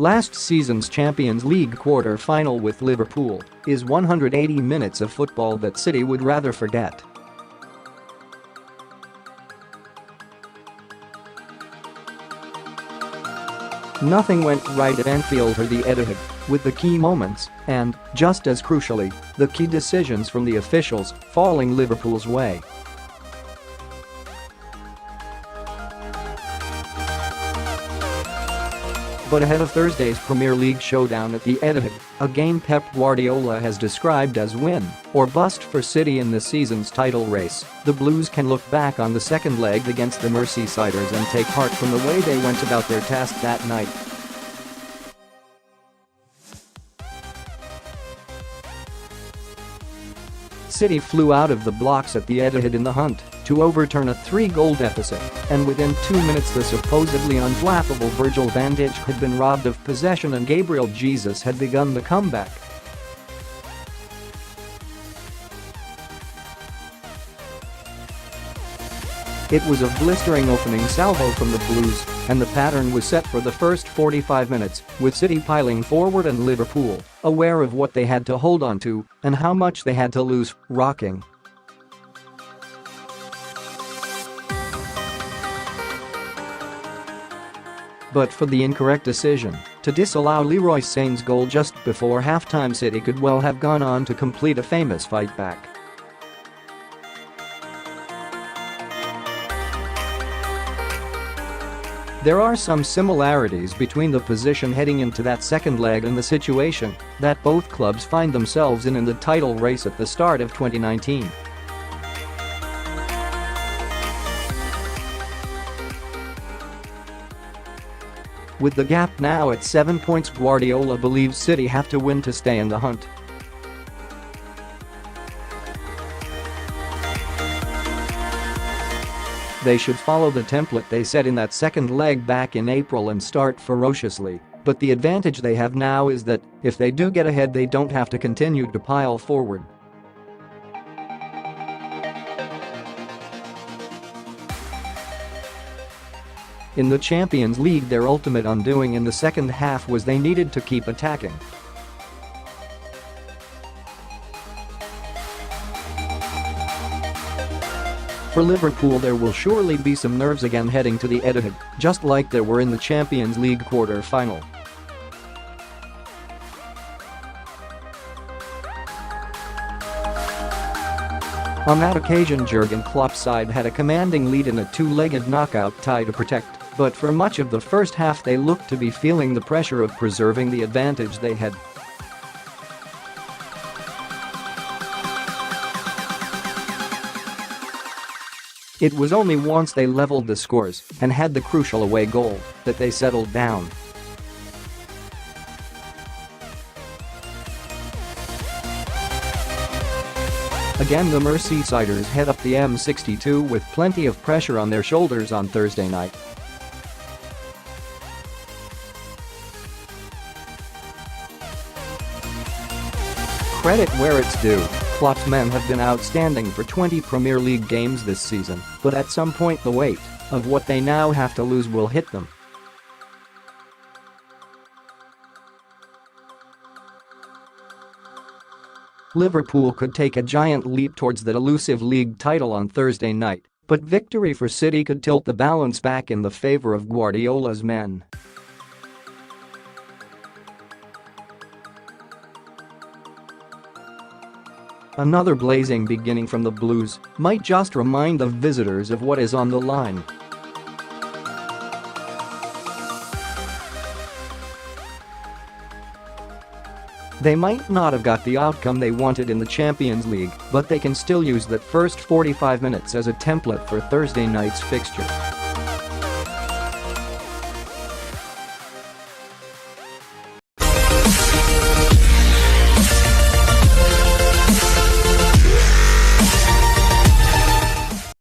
Last season's Champions League quarter-final with Liverpool is 180 minutes of football that City would rather forget. Nothing went right at Anfield or the Etihad, with the key moments and, just as crucially, the key decisions from the officials falling Liverpool's way. But ahead of Thursday's Premier League showdown at the Etihad, a game Pep Guardiola has described as win or bust for City in this season's title race, the Blues can look back on the second leg against the Merseysiders and take heart from the way they went about their task that night. City flew out of the blocks at the Etihad in the hunt to overturn a 3-goal deficit, and within 2 minutes the supposedly unflappable Virgil van Dijk had been robbed of possession and Gabriel Jesus had begun the comeback. It was a blistering opening salvo from the Blues, and the pattern was set for the first 45 minutes, with City piling forward and Liverpool, aware of what they had to hold on to and how much they had to lose, rocking. But for the incorrect decision to disallow Leroy Sane's goal just before halftime, City could well have gone on to complete a famous fight back. There are some similarities between the position heading into that second leg and the situation that both clubs find themselves in the title race at the start of 2019. With the gap now at 7 points, Guardiola believes City have to win to stay in the hunt. They should follow the template they set in that second leg back in April and start ferociously, but the advantage they have now is that if they do get ahead, they don't have to continue to pile forward. In the Champions League, their ultimate undoing in the second half was they needed to keep attacking. For Liverpool, there will surely be some nerves again heading to the Etihad, just like there were in the Champions League quarter-final. On that occasion, Jurgen Klopp's side had a commanding lead in a two-legged knockout tie to protect, but for much of the first half they looked to be feeling the pressure of preserving the advantage they had. It was only once they leveled the scores and had the crucial away goal that they settled down. Again, the Merseysiders head up the M62 with plenty of pressure on their shoulders on Thursday night. Credit where it's due, Klopp's men have been outstanding for 20 Premier League games this season, but at some point the weight of what they now have to lose will hit them. Liverpool could take a giant leap towards the elusive league title on Thursday night, but victory for City could tilt the balance back in the favour of Guardiola's men. Another blazing beginning from the Blues might just remind the visitors of what is on the line. They might not have got the outcome they wanted in the Champions League, but they can still use that first 45 minutes as a template for Thursday night's fixture.